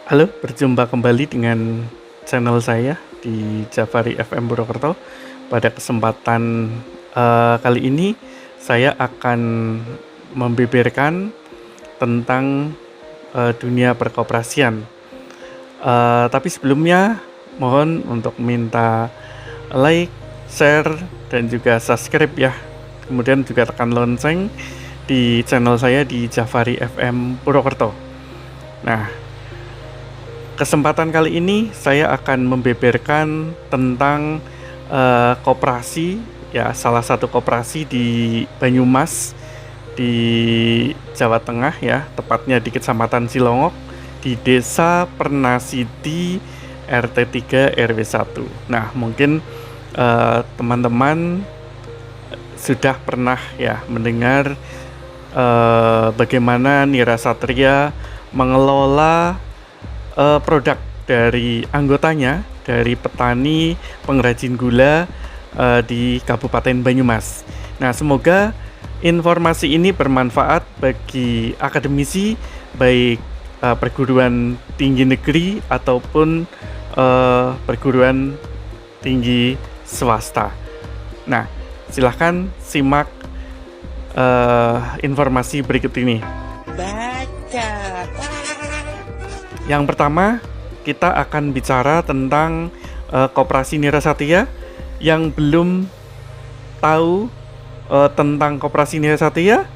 Halo, berjumpa kembali dengan channel saya di Jafari FM Purwokerto. Pada kesempatan kali ini saya akan membeberkan tentang dunia perkoperasian. Tapi sebelumnya mohon untuk minta like, share, dan juga subscribe ya. Kemudian juga tekan lonceng di channel saya di Jafari FM Purwokerto. Nah, kesempatan kali ini saya akan membeberkan tentang koperasi ya, salah satu koperasi di Banyumas di Jawa Tengah ya, tepatnya di Kecamatan Silongok di Desa Pernasidi RT 3 RW 1. Nah, mungkin teman-teman sudah pernah ya mendengar bagaimana Nira Satria mengelola produk dari anggotanya, dari petani pengrajin gula di Kabupaten Banyumas. Nah, semoga informasi ini bermanfaat bagi akademisi, baik perguruan tinggi negeri ataupun perguruan tinggi swasta. Nah, silahkan simak informasi berikut ini. Baca. Yang pertama, kita akan bicara tentang Koperasi Nira Satya. Yang belum tahu tentang Koperasi Nira Satya,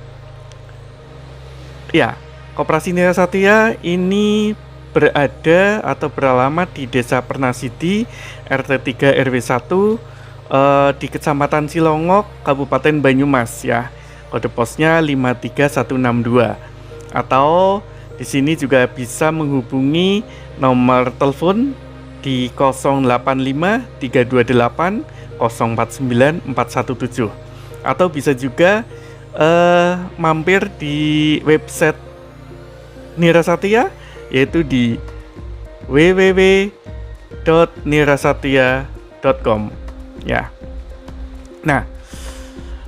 ya, Koperasi Nira Satya ini berada atau beralamat di Desa Pernasidi RT 3 RW 1 di Kecamatan Silongok, Kabupaten Banyumas ya. Kode posnya 53162. Atau di sini juga bisa menghubungi nomor telepon di 085 328 049 417, atau bisa juga mampir di website Nira Satya, yaitu di www.nirasatya.com ya. Nah,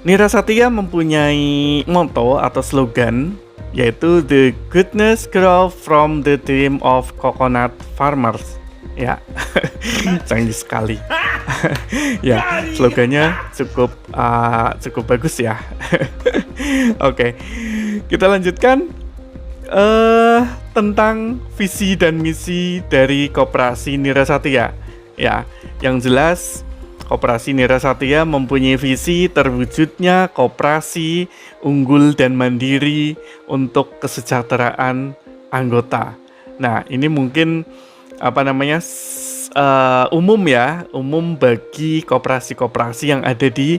Nira Satya mempunyai motto atau slogan, yaitu the goodness grow from the dream of coconut farmers ya. Canggih sekali. Ya, slogannya cukup bagus ya. Oke, kita lanjutkan tentang visi dan misi dari Koperasi Nira Satya ya. Yang jelas, Koperasi Nira Satya mempunyai visi terwujudnya koperasi unggul dan mandiri untuk kesejahteraan anggota. Nah, ini mungkin umum ya, umum bagi koperasi-koperasi yang ada di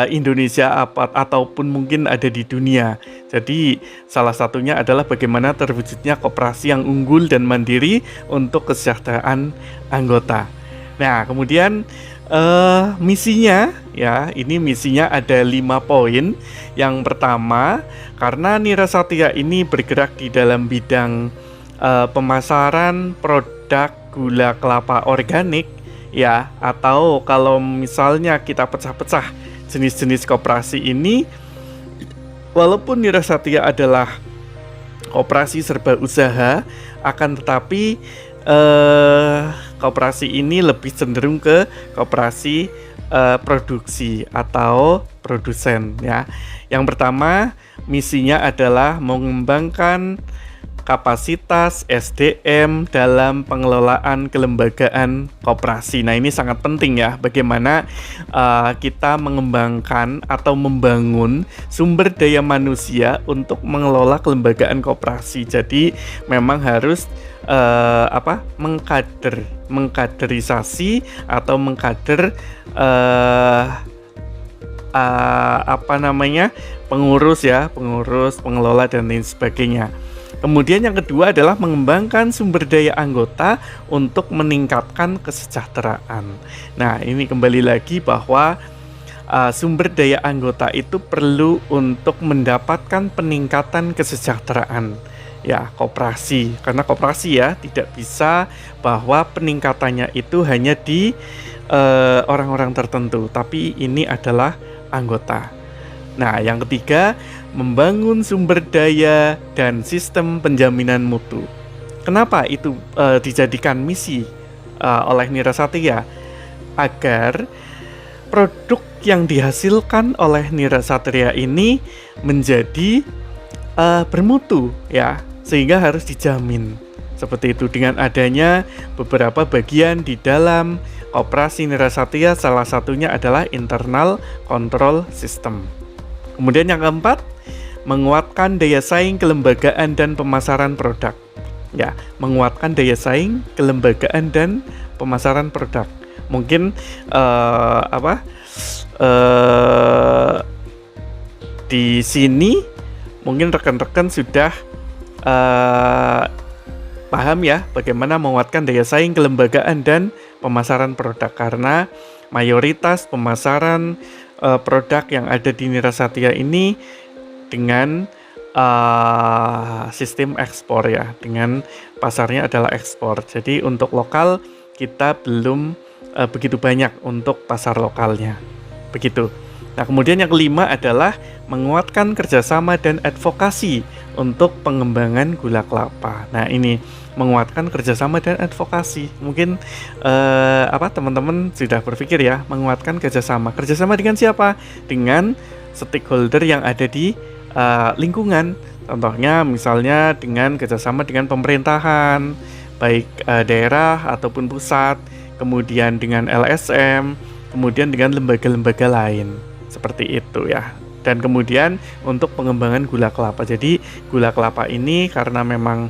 Indonesia ataupun mungkin ada di dunia. Jadi salah satunya adalah bagaimana terwujudnya koperasi yang unggul dan mandiri untuk kesejahteraan anggota. Nah, kemudian misinya ya, ini misinya ada 5 poin. Yang pertama, karena Nira Satya ini bergerak di dalam bidang pemasaran produk gula kelapa organik ya, atau kalau misalnya kita pecah-pecah jenis-jenis koperasi ini, walaupun Nira Satya adalah koperasi serba usaha, akan tetapi koperasi ini lebih cenderung ke koperasi produksi atau produsen ya. Yang pertama, misinya adalah mengembangkan kapasitas SDM dalam pengelolaan kelembagaan koperasi. Nah, ini sangat penting ya, bagaimana kita mengembangkan atau membangun sumber daya manusia untuk mengelola kelembagaan koperasi. Jadi memang harus mengkaderisasi atau mengkader pengurus, pengelola dan lain sebagainya. Kemudian yang kedua adalah mengembangkan sumber daya anggota untuk meningkatkan kesejahteraan. Nah, ini kembali lagi bahwa sumber daya anggota itu perlu untuk mendapatkan peningkatan kesejahteraan ya, koperasi. Karena koperasi ya, tidak bisa bahwa peningkatannya itu hanya di orang-orang tertentu, tapi ini adalah anggota. Nah, yang ketiga, membangun sumber daya dan sistem penjaminan mutu. Kenapa itu dijadikan misi oleh Nira Satya? Agar produk yang dihasilkan oleh Nira Satya ini menjadi bermutu ya, sehingga harus dijamin seperti itu dengan adanya beberapa bagian di dalam koperasi Nira Satya. Salah satunya adalah internal control system. Kemudian yang keempat, menguatkan daya saing kelembagaan dan pemasaran produk. Ya, menguatkan daya saing kelembagaan dan pemasaran produk. Mungkin di sini mungkin rekan-rekan sudah paham ya bagaimana menguatkan daya saing kelembagaan dan pemasaran produk, karena mayoritas pemasaran produk yang ada di Nira Satya ini dengan sistem ekspor ya, dengan pasarnya adalah ekspor. Jadi untuk lokal kita belum begitu banyak untuk pasar lokalnya, begitu. Nah, kemudian yang kelima adalah menguatkan kerjasama dan advokasi untuk pengembangan gula kelapa. Nah, ini menguatkan kerjasama dan advokasi. Mungkin teman-teman sudah berpikir ya, menguatkan kerjasama. Kerjasama dengan siapa? Dengan stakeholder yang ada di lingkungan. Contohnya misalnya dengan kerjasama dengan pemerintahan, baik daerah ataupun pusat, kemudian dengan LSM, kemudian dengan lembaga-lembaga lain. Seperti itu ya. Dan kemudian untuk pengembangan gula kelapa. Jadi gula kelapa ini karena memang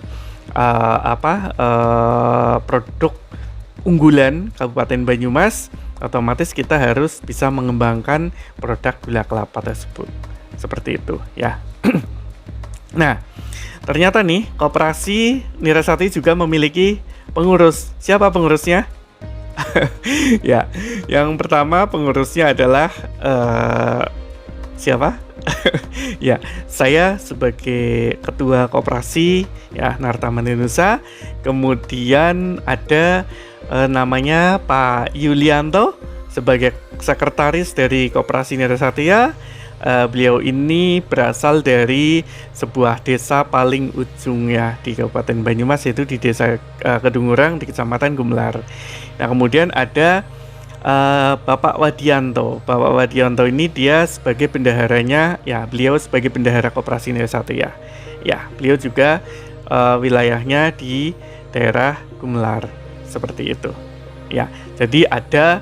produk unggulan Kabupaten Banyumas, otomatis kita harus bisa mengembangkan produk gula kelapa tersebut. Seperti itu ya. Nah, ternyata nih koperasi Nira Satya juga memiliki pengurus. Siapa pengurusnya? Ya, yang pertama pengurusnya adalah siapa? Ya, saya sebagai ketua koperasi ya Narta Mandinusa. Kemudian ada namanya Pak Yulianto sebagai sekretaris dari koperasi Nira Satya. Beliau ini berasal dari sebuah desa paling ujung ya di Kabupaten Banyumas, yaitu di Desa Kedungurang di Kecamatan Gumelar. Nah, kemudian ada Bapak Wadianto. Bapak Wadianto ini dia sebagai bendaharanya ya, beliau sebagai bendahara koperasi Nira Satya. Ya, beliau juga wilayahnya di daerah Gumelar seperti itu. Ya, jadi ada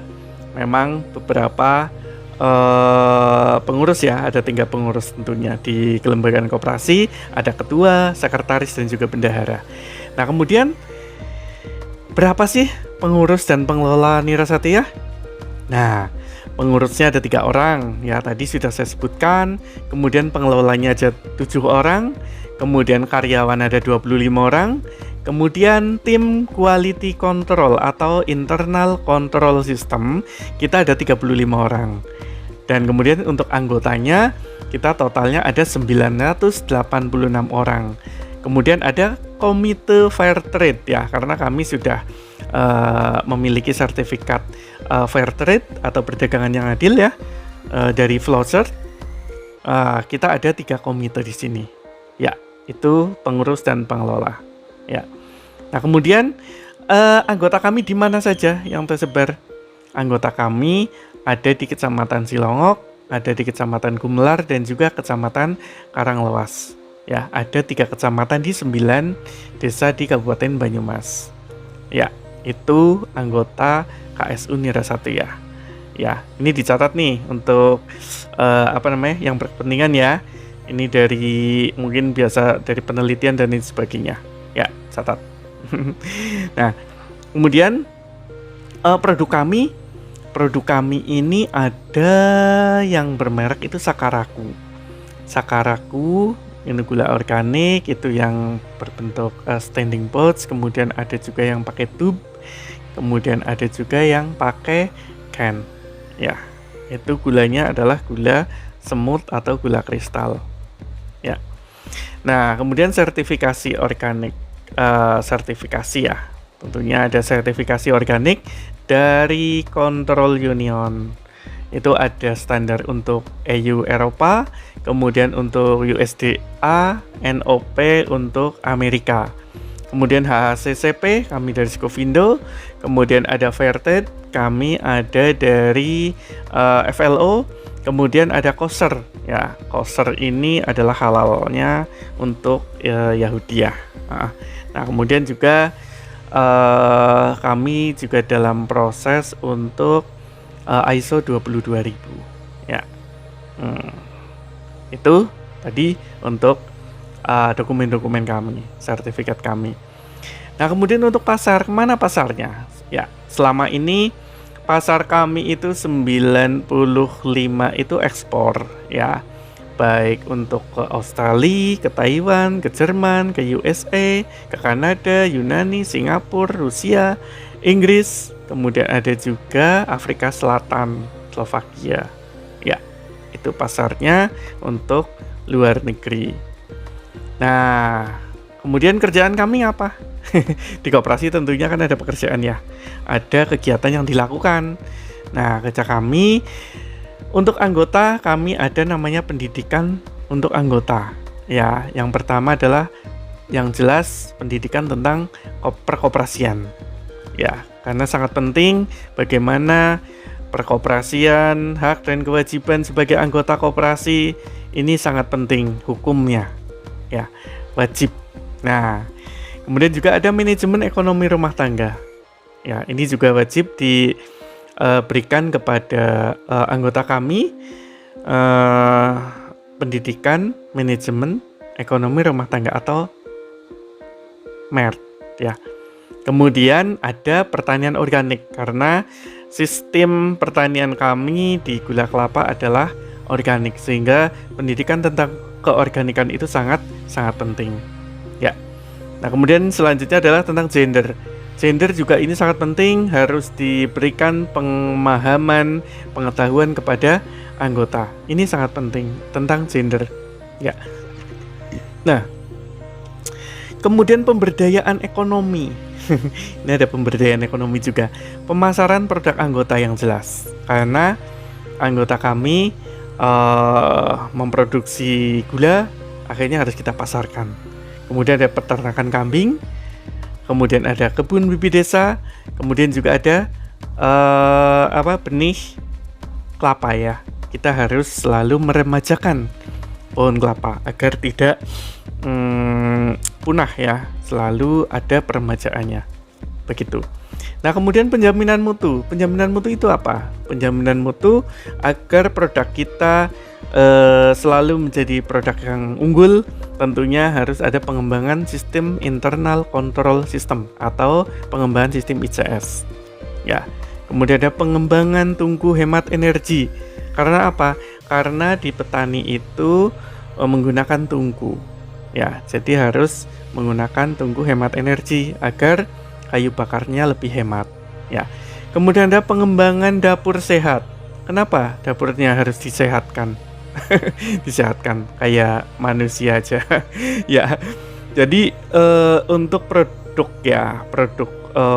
memang beberapa pengurus ya, ada 3 pengurus tentunya di kelembagaan koperasi, ada ketua, sekretaris, dan juga bendahara. Nah, kemudian berapa sih pengurus dan pengelola Nira Satya? Nah, pengurusnya ada 3 orang ya, tadi sudah saya sebutkan. Kemudian pengelolanya ada 7 orang, kemudian karyawan ada 25 orang, kemudian tim quality control atau internal control system kita ada 35 orang. Dan kemudian untuk anggotanya kita totalnya ada 986 orang. Kemudian ada komite fair trade ya, karena kami sudah memiliki sertifikat fair trade atau perdagangan yang adil ya dari Flowcert. Kita ada 3 komite di sini. Ya, itu pengurus dan pengelola. Ya. Nah, kemudian anggota kami di mana saja yang tersebar? Anggota kami ada di Kecamatan Silongok, ada di Kecamatan Gumelar, dan juga Kecamatan Karanglewas. Ya, ada 3 kecamatan di 9 desa di Kabupaten Banyumas. Ya, itu anggota KSU Nira Satya. Ya, ini dicatat nih untuk yang berkepentingan ya. Ini dari mungkin biasa dari penelitian dan lain sebagainya. Ya, catat. Nah, kemudian produk kami ini ada yang bermerek itu Sakaraku. Sakaraku ini gula organik itu yang berbentuk standing pouch, kemudian ada juga yang pakai tube, kemudian ada juga yang pakai can. Ya, itu gulanya adalah gula semut atau gula kristal. Ya. Nah, kemudian sertifikasi organik. Sertifikasi ya, tentunya ada sertifikasi organik dari Control Union. Itu ada standar untuk EU Eropa, kemudian untuk USDA, NOP untuk Amerika. Kemudian HHCCP kami dari Skovindo. Kemudian ada Fairtrade, kami ada dari FLO. Kemudian ada Kosher, ya Kosher ini adalah halalnya untuk Yahudiyah. Nah kemudian juga kami juga dalam proses untuk ISO 22000, ya. Itu tadi untuk dokumen-dokumen kami, sertifikat kami. Nah kemudian untuk pasar, kemana pasarnya? Ya selama ini pasar kami itu 95 itu ekspor, ya. Baik untuk ke Australia, ke Taiwan, ke Jerman, ke USA, ke Kanada, Yunani, Singapura, Rusia, Inggris, kemudian ada juga Afrika Selatan, Slovakia. Ya, itu pasarnya untuk luar negeri. Nah, kemudian kerjaan kami apa? Di koperasi tentunya kan ada pekerjaan ya, ada kegiatan yang dilakukan. Nah kerja kami untuk anggota, kami ada namanya pendidikan untuk anggota, ya. Yang pertama adalah yang jelas pendidikan tentang perkoperasian, ya, karena sangat penting bagaimana perkoperasian, hak dan kewajiban sebagai anggota koperasi ini sangat penting hukumnya, ya, wajib. Nah kemudian juga ada manajemen ekonomi rumah tangga. Ya, ini juga wajib diberikan kepada anggota kami, pendidikan manajemen ekonomi rumah tangga atau MERT, ya. Kemudian ada pertanian organik karena sistem pertanian kami di Gula Kelapa adalah organik sehingga pendidikan tentang keorganikan itu sangat penting. Ya. Nah, kemudian selanjutnya adalah tentang gender. Gender juga ini sangat penting, harus diberikan pemahaman, pengetahuan kepada anggota. Ini sangat penting tentang gender. Ya. Nah, kemudian pemberdayaan ekonomi. Ini ada pemberdayaan ekonomi juga. Pemasaran produk anggota yang jelas. Karena anggota kami memproduksi gula, akhirnya harus kita pasarkan. Kemudian ada peternakan kambing, kemudian ada kebun bibi desa, kemudian juga ada benih kelapa, ya. Kita harus selalu meremajakan pohon kelapa agar tidak punah, ya. Selalu ada peremajaannya. Begitu. Nah, kemudian penjaminan mutu. Penjaminan mutu itu apa? Penjaminan mutu agar produk kita selalu menjadi produk yang unggul. Tentunya harus ada pengembangan sistem internal control system atau pengembangan sistem ICS. Ya. Kemudian ada pengembangan tungku hemat energi. Karena apa? Karena di petani itu menggunakan tungku. Ya, jadi harus menggunakan tungku hemat energi agar kayu bakarnya lebih hemat. Ya. Kemudian ada pengembangan dapur sehat. Kenapa dapurnya harus disehatkan? Disehatkan kayak manusia aja. Ya. Jadi untuk produk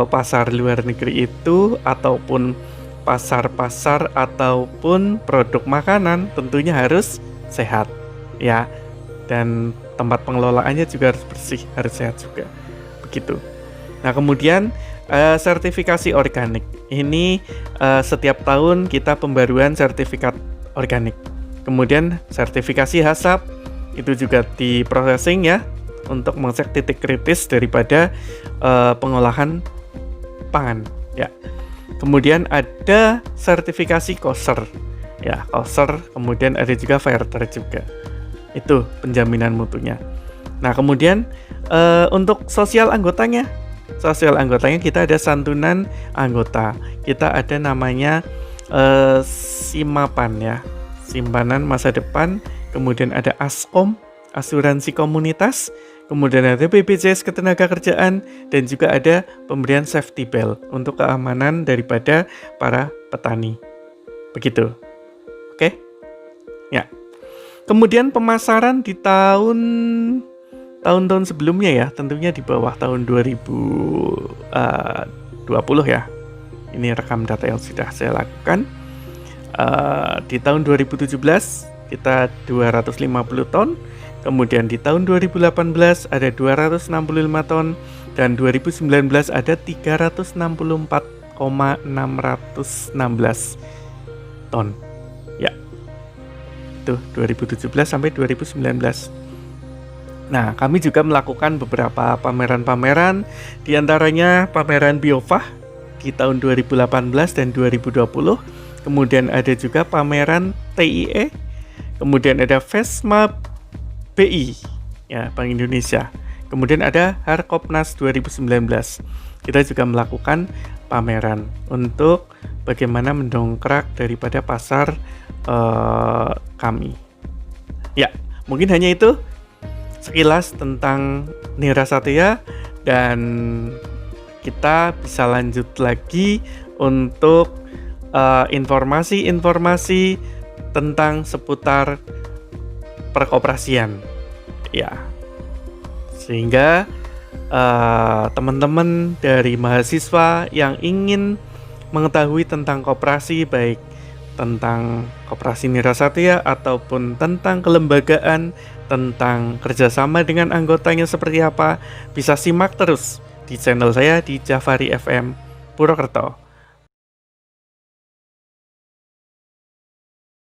pasar luar negeri itu ataupun pasar-pasar ataupun produk makanan tentunya harus sehat, ya. Dan tempat pengelolaannya juga harus bersih, harus sehat juga. Begitu. Nah, kemudian sertifikasi organik. Ini setiap tahun kita pembaruan sertifikat organik. Kemudian sertifikasi HACCP itu juga di processing, ya, untuk mengecek titik kritis daripada pengolahan pangan, ya. Kemudian ada sertifikasi Kosher, ya, Kosher. Kemudian ada juga Fairtrade juga. Itu penjaminan mutunya. Nah, kemudian untuk sosial anggotanya kita ada santunan anggota. Kita ada namanya Simapan, ya, simpanan masa depan. Kemudian ada Askom, asuransi komunitas. Kemudian ada BPJS Ketenagakerjaan dan juga ada pemberian safety belt untuk keamanan daripada para petani. Begitu. Oke? Ya. Kemudian pemasaran di tahun-tahun sebelumnya, ya, tentunya di bawah tahun 2020, ya. Ini rekam data yang sudah saya lakukan. Di tahun 2017 kita 250 ton, Kemudian di tahun 2018 ada 265 ton dan 2019 ada 364,616 ton. Ya, itu 2017 sampai 2019. Nah, kami juga melakukan beberapa pameran-pameran, diantaranya pameran Biofah di tahun 2018 dan 2020. Kemudian ada juga pameran TIE, kemudian ada FESMA BI, ya, Bank Indonesia. Kemudian ada Harkopnas 2019. Kita juga melakukan pameran untuk bagaimana mendongkrak daripada pasar kami. Ya, mungkin hanya itu sekilas tentang Nira Satya, dan kita bisa lanjut lagi untuk informasi-informasi tentang seputar perkoperasian, ya, sehingga teman-teman dari mahasiswa yang ingin mengetahui tentang koperasi, baik tentang koperasi Nira Satya ataupun tentang kelembagaan, tentang kerjasama dengan anggotanya seperti apa, bisa simak terus di channel saya di Jafari FM Purwokerto.